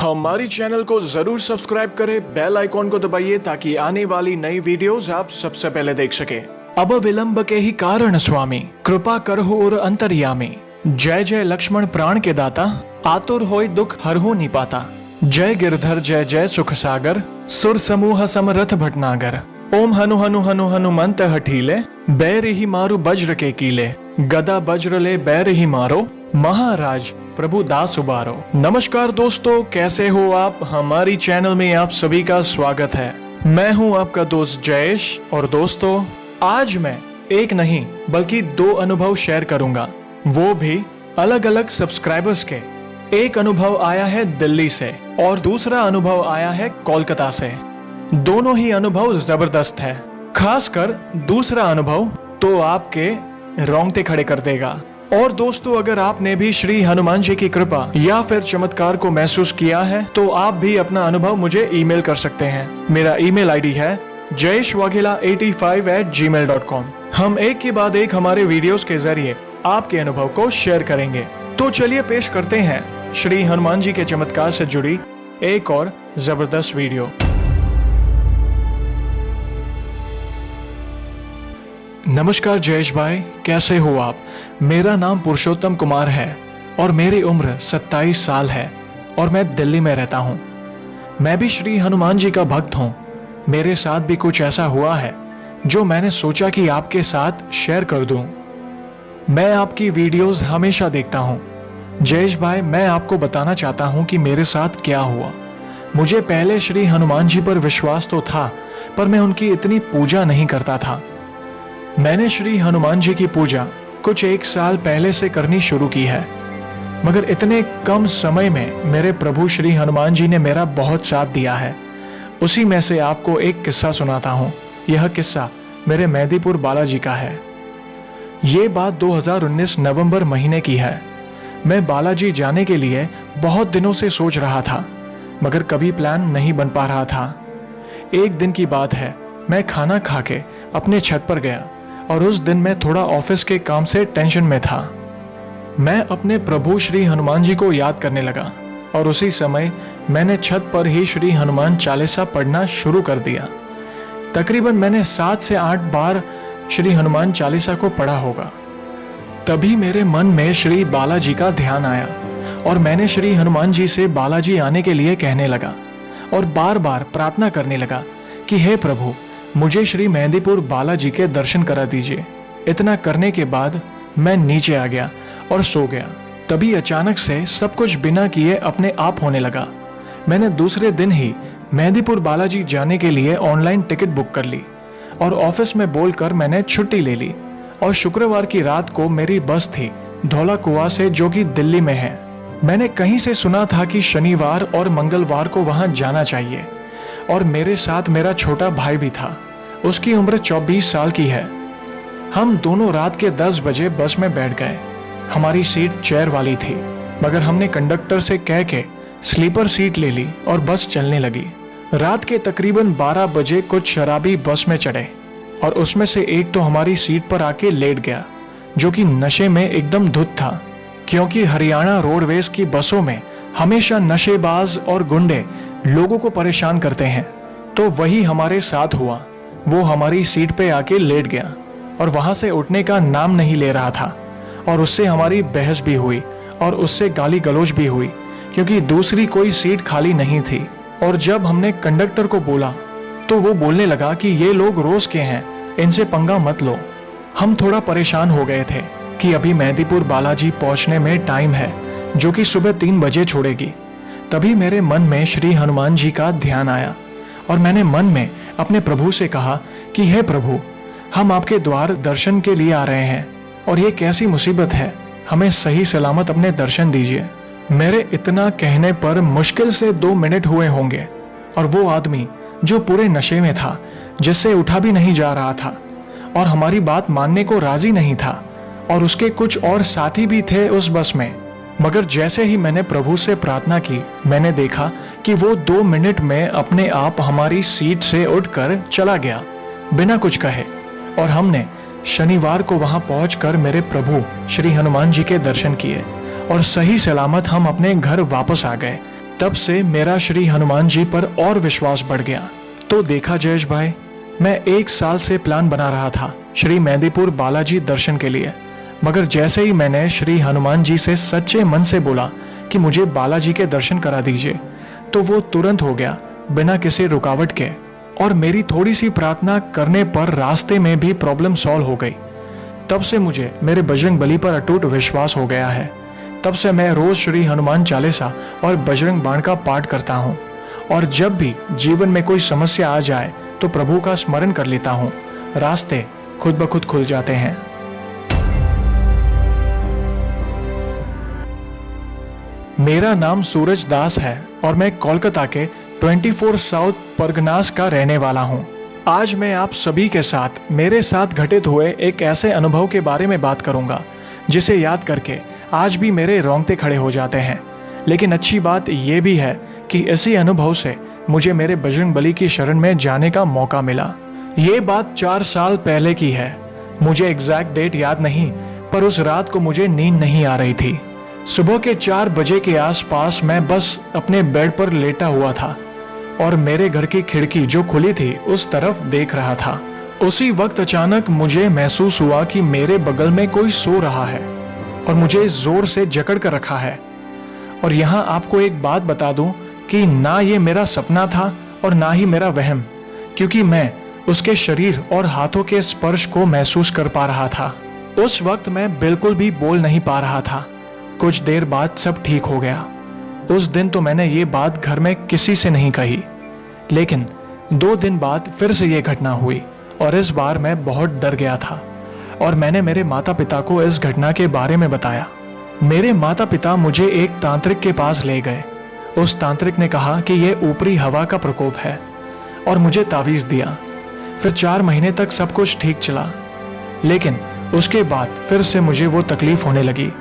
हमारी चैनल को जरूर सब्सक्राइब करें, बेल आइकॉन को दबाइए ताकि आने वाली नई वीडियोस आप सबसे पहले देख सके। अब विलंब के ही कारण स्वामी, कृपा करहु और अंतर्यामी। जय जय लक्ष्मण प्राण के दाता, आतुर होय दुख हरहु निपाता। जय गिरधर जय जय सुख सागर, सुर समूह समरथ भटनागर। ओम हनु हनु हनु हनुमंत हठीले, बैर ही मारू वज्र के कीले। गदा वज्र ले बैर ही मारो, महाराज प्रभु दास उबारो। नमस्कार दोस्तों, कैसे हो आप? हमारी चैनल में आप सभी का स्वागत है। मैं हूं आपका दोस्त जयेश। और दोस्तों, आज मैं एक नहीं बल्कि 2 अनुभव शेयर करूंगा, वो भी अलग अलग सब्सक्राइबर्स के। एक अनुभव आया है दिल्ली से और दूसरा अनुभव आया है कोलकाता से। दोनों ही अनुभव जबरदस्त है। खासकर दूसरा अनुभव तो आपके रोंगटे खड़े कर देगा। और दोस्तों, अगर आपने भी श्री हनुमान जी की कृपा या फिर चमत्कार को महसूस किया है तो आप भी अपना अनुभव मुझे ईमेल कर सकते हैं। मेरा ईमेल आईडी है jayeshwaghela85@gmail.com। हम एक के बाद एक हमारे वीडियोस के जरिए आपके अनुभव को शेयर करेंगे। तो चलिए पेश करते हैं श्री हनुमान जी के चमत्कार से जुड़ी एक और जबरदस्त वीडियो। नमस्कार जयेश भाई, कैसे हो आप? मेरा नाम पुरुषोत्तम कुमार है और मेरी उम्र 27 साल है और मैं दिल्ली में रहता हूँ। मैं भी श्री हनुमान जी का भक्त हूँ। मेरे साथ भी कुछ ऐसा हुआ है जो मैंने सोचा कि आपके साथ शेयर कर दूँ। मैं आपकी वीडियोस हमेशा देखता हूँ। जयेश भाई, मैं आपको बताना चाहता हूँ कि मेरे साथ क्या हुआ। मुझे पहले श्री हनुमान जी पर विश्वास तो था, पर मैं उनकी इतनी पूजा नहीं करता था। मैंने श्री हनुमान जी की पूजा कुछ 1 साल पहले से करनी शुरू की है, मगर इतने कम समय में मेरे प्रभु श्री हनुमान जी ने मेरा बहुत साथ दिया है। उसी में से आपको एक किस्सा सुनाता हूँ। यह किस्सा मेरे मेहंदीपुर बालाजी का है। ये बात 2019 नवंबर महीने की है। मैं बालाजी जाने के लिए बहुत दिनों से सोच रहा था, मगर कभी प्लान नहीं बन पा रहा था। एक दिन की बात है, मैं खाना खा के अपने छत पर गया और उस दिन मैं थोड़ा ऑफिस के काम से टेंशन में था। मैं अपने प्रभु श्री हनुमान जी को याद करने लगा और उसी समय मैंने छत पर ही श्री हनुमान चालीसा पढ़ना शुरू कर दिया। तकरीबन मैंने 7 से 8 बार श्री हनुमान चालीसा को पढ़ा होगा। तभी मेरे मन में श्री बालाजी का ध्यान आया और मैंने श्री हनुमान जी से बालाजी आने के लिए कहने लगा और बार बार प्रार्थना करने लगा कि हे प्रभु, मुझे श्री मेहंदीपुर बालाजी के दर्शन करा दीजिए। इतना करने के बाद मैं नीचे आ गया और सो गया। तभी अचानक से सब कुछ बिना किए अपने आप होने लगा। मैंने दूसरे दिन ही मेहंदीपुर बालाजी जाने के लिए ऑनलाइन टिकट बुक कर ली और ऑफिस में बोलकर मैंने छुट्टी ले ली। और शुक्रवार की रात को मेरी बस थी धौला कुआं से, जो कि दिल्ली में है। मैंने कहीं से सुना था कि शनिवार और मंगलवार को वहां जाना चाहिए और मेरे साथ मेरा छोटा भाई भी था। उसकी उम्र 24 साल की है। हम दोनों रात के 10 बजे बस में बैठ गए। हमारी सीट चेयर वाली थी, मगर हमने कंडक्टर से कह के स्लीपर सीट ले ली और बस चलने लगी। रात के तकरीबन 12 बजे कुछ शराबी बस में चढ़े और उसमें से एक तो हमारी सीट पर आके लेट गया, जो कि नशे में एकदम धुत था, क्योंकि हरियाणा रोडवेज की बसों में हमेशा नशेबाज और गुंडे लोगों को परेशान करते हैं। तो वही हमारे साथ हुआ। वो हमारी सीट पे आके लेट गया और वहां से उठने का नाम नहीं ले रहा था और उससे हमारी बहस भी हुई और उससे गाली गलौज भी हुई, क्योंकि दूसरी कोई सीट खाली नहीं थी। और जब हमने कंडक्टर को बोला तो वो बोलने लगा कि ये लोग रोज के हैं, इनसे पंगा मत लो। हम थोड़ा परेशान हो गए थे कि अभी मेहंदीपुर बालाजी पहुंचने में टाइम है, जो कि सुबह 3 बजे छोड़ेगी। तभी मेरे मन में श्री हनुमान जी का ध्यान आया और मैंने मन में अपने प्रभु से कहा कि हे प्रभु, हम आपके द्वार दर्शन के लिए आ रहे हैं और ये कैसी मुसीबत है, हमें सही सलामत अपने दर्शन दीजिए। मेरे इतना कहने पर मुश्किल से 2 मिनट हुए होंगे और वो आदमी जो पूरे नशे में था, जिससे उठा भी नहीं जा रहा था और हमारी बात मानने को राजी नहीं था, और उसके कुछ और साथी भी थे उस बस में। मगर जैसे ही मैंने प्रभु से प्रार्थना की, मैंने देखा कि वो 2 मिनट में अपने आप हमारी सीट से उठकर चला गया बिना कुछ कहे। और हमने शनिवार को वहां पहुंचकर मेरे प्रभु श्री हनुमान जी के दर्शन किए और सही सलामत हम अपने घर वापस आ गए। तब से मेरा श्री हनुमान जी पर और विश्वास बढ़ गया। तो देखा जयेश भाई, मैं 1 साल से प्लान बना रहा था श्री मेहंदीपुर बालाजी दर्शन के लिए, मगर जैसे ही मैंने श्री हनुमान जी से सच्चे मन से बोला कि मुझे बालाजी के दर्शन करा दीजिए, तो वो तुरंत हो गया बिना किसी रुकावट के। और मेरी थोड़ी सी प्रार्थना करने पर रास्ते में भी प्रॉब्लम सॉल्व हो गई। तब से मुझे मेरे बजरंग बली पर अटूट विश्वास हो गया है। तब से मैं रोज श्री हनुमान चालीसा और बजरंग बाण का पाठ करता हूँ, और जब भी जीवन में कोई समस्या आ जाए तो प्रभु का स्मरण कर लेता हूँ। रास्ते खुद ब खुद खुल जाते हैं। मेरा नाम सूरज दास है और मैं कोलकाता के 24 साउथ परगनास का रहने वाला हूँ। आज मैं आप सभी के साथ मेरे साथ घटित हुए एक ऐसे अनुभव के बारे में बात करूंगा जिसे याद करके आज भी मेरे रोंगटे खड़े हो जाते हैं। लेकिन अच्छी बात यह भी है कि इसी अनुभव से मुझे मेरे बजरंग बली की शरण में जाने का मौका मिला। ये बात 4 साल पहले की है। मुझे एग्जैक्ट डेट याद नहीं, पर उस रात को मुझे नींद नहीं आ रही थी। सुबह के 4 बजे के आसपास मैं बस अपने बेड पर लेटा हुआ था और मेरे घर की खिड़की जो खुली थी उस तरफ देख रहा था। उसी वक्त अचानक मुझे महसूस हुआ कि मेरे बगल में कोई सो रहा है और मुझे जोर से जकड़ कर रखा है। और यहाँ आपको एक बात बता दूं कि ना ये मेरा सपना था और ना ही मेरा वहम, क्योंकि मैं उसके शरीर और हाथों के स्पर्श को महसूस कर पा रहा था। उस वक्त मैं बिल्कुल भी बोल नहीं पा रहा था। कुछ देर बाद सब ठीक हो गया। उस दिन तो मैंने ये बात घर में किसी से नहीं कही, लेकिन 2 दिन बाद फिर से ये घटना हुई और इस बार मैं बहुत डर गया था और मैंने मेरे माता पिता को इस घटना के बारे में बताया। मेरे माता पिता मुझे एक तांत्रिक के पास ले गए। उस तांत्रिक ने कहा कि यह ऊपरी हवा का प्रकोप है और मुझे तावीज दिया। फिर 4 महीने तक सब कुछ ठीक चला, लेकिन उसके बाद फिर से मुझे वो तकलीफ होने लगी।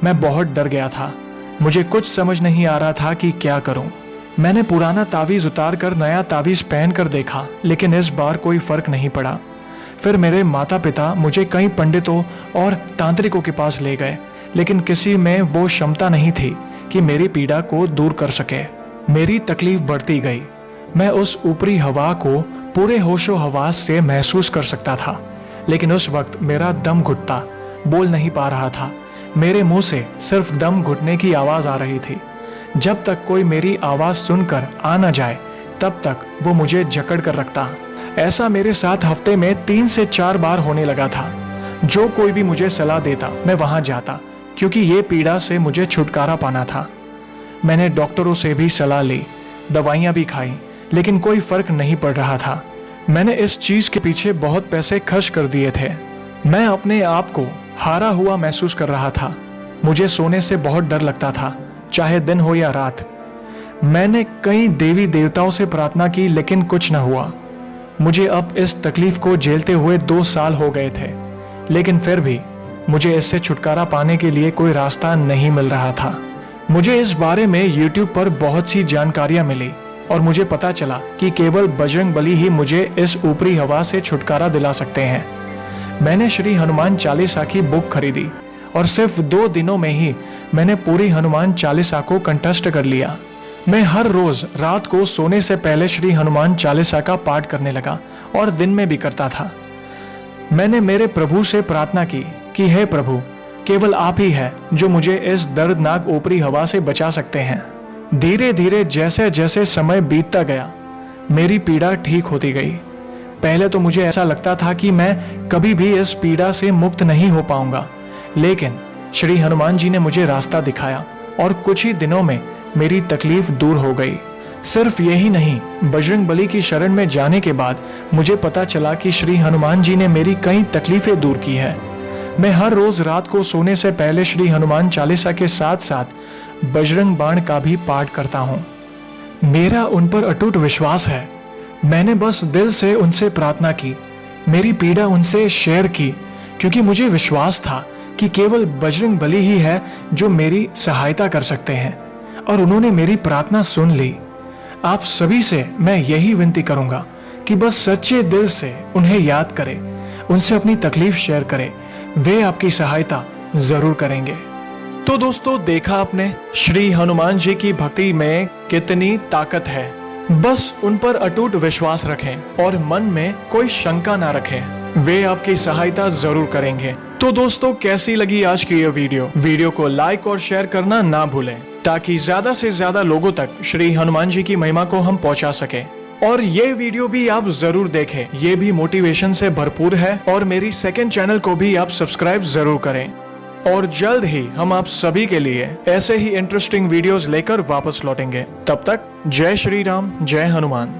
मैं बहुत डर गया था। मुझे कुछ समझ नहीं आ रहा था कि क्या करूं। मैंने पुराना तावीज उतार कर नया तावीज पहन कर देखा, लेकिन इस बार कोई फर्क नहीं पड़ा। फिर मेरे माता पिता मुझे कई पंडितों और तांत्रिकों के पास ले गए, लेकिन किसी में वो क्षमता नहीं थी कि मेरी पीड़ा को दूर कर सके। मेरी तकलीफ बढ़ती गई। मैं उस ऊपरी हवा को पूरे होशो हवास से महसूस कर सकता था, लेकिन उस वक्त मेरा दम घुटता, बोल नहीं पा रहा था। मेरे मुंह से सिर्फ दम घुटने की आवाज आ रही थी। जब तक कोई मेरी आवाज सुनकर आ न जाए तब तक वो मुझे जकड़ कर रखता। ऐसा मेरे साथ हफ्ते में 3 से 4 बार होने लगा था। जो कोई भी मुझे सलाह देता मैं वहां जाता, क्योंकि ये पीड़ा से मुझे छुटकारा पाना था। मैंने डॉक्टरों से भी सलाह ली, दवाइयां भी खाई, लेकिन कोई फर्क नहीं पड़ रहा था। मैंने इस चीज के पीछे बहुत पैसे खर्च कर दिए थे। मैं अपने आप को हारा हुआ महसूस कर रहा था। मुझे सोने से बहुत डर लगता था, चाहे दिन हो या रात। मैंने कई देवी देवताओं से प्रार्थना की, लेकिन कुछ न हुआ। मुझे अब इस तकलीफ को झेलते हुए 2 साल हो गए थे, लेकिन फिर भी मुझे इससे छुटकारा पाने के लिए कोई रास्ता नहीं मिल रहा था। मुझे इस बारे में YouTube पर बहुत सी जानकारियां मिली और मुझे पता चला कि केवल बजरंग बली ही मुझे इस ऊपरी हवा से छुटकारा दिला सकते हैं। मैंने श्री हनुमान चालीसा की बुक खरीदी और सिर्फ 2 दिनों में ही मैंने पूरी हनुमान चालीसा को कंठस्थ कर लिया। मैं हर रोज रात को सोने से पहले श्री हनुमान चालीसा का पाठ करने लगा और दिन में भी करता था। मैंने मेरे प्रभु से प्रार्थना की कि हे प्रभु, केवल आप ही है जो मुझे इस दर्दनाक ऊपरी हवा से बचा सकते हैं। धीरे धीरे जैसे जैसे समय बीतता गया, मेरी पीड़ा ठीक होती गई। पहले तो मुझे ऐसा लगता था कि मैं कभी भी इस पीड़ा से मुक्त नहीं हो पाऊंगा, लेकिन श्री हनुमान जी ने मुझे रास्ता दिखाया और कुछ ही दिनों में मेरी तकलीफ दूर हो गई। सिर्फ यही नहीं, बजरंग बली की शरण में जाने के बाद मुझे पता चला कि श्री हनुमान जी ने मेरी कई तकलीफें दूर की है। मैं हर रोज रात को सोने से पहले श्री हनुमान चालीसा के साथ साथ बजरंग बाण का भी पाठ करता हूँ। मेरा उन पर अटूट विश्वास है। मैंने बस दिल से उनसे प्रार्थना की, मेरी पीड़ा उनसे शेयर की, क्योंकि मुझे विश्वास था कि केवल बजरंग बली ही है जो मेरी सहायता कर सकते हैं, और उन्होंने मेरी प्रार्थना सुन ली। आप सभी से मैं यही विनती करूंगा कि बस सच्चे दिल से उन्हें याद करें, उनसे अपनी तकलीफ शेयर करें, वे आपकी सहायता जरूर करेंगे। तो दोस्तों, देखा आपने श्री हनुमान जी की भक्ति में कितनी ताकत है। बस उन पर अटूट विश्वास रखें और मन में कोई शंका ना रखें, वे आपकी सहायता जरूर करेंगे। तो दोस्तों, कैसी लगी आज की ये वीडियो को लाइक और शेयर करना ना भूलें, ताकि ज्यादा से ज्यादा लोगों तक श्री हनुमान जी की महिमा को हम पहुंचा सके। और ये वीडियो भी आप जरूर देखें, ये भी मोटिवेशन से भरपूर है। और मेरी सेकंड चैनल को भी आप सब्सक्राइब जरूर करें। और जल्द ही हम आप सभी के लिए ऐसे ही इंटरेस्टिंग वीडियोस लेकर वापस लौटेंगे। तब तक जय श्री राम, जय हनुमान।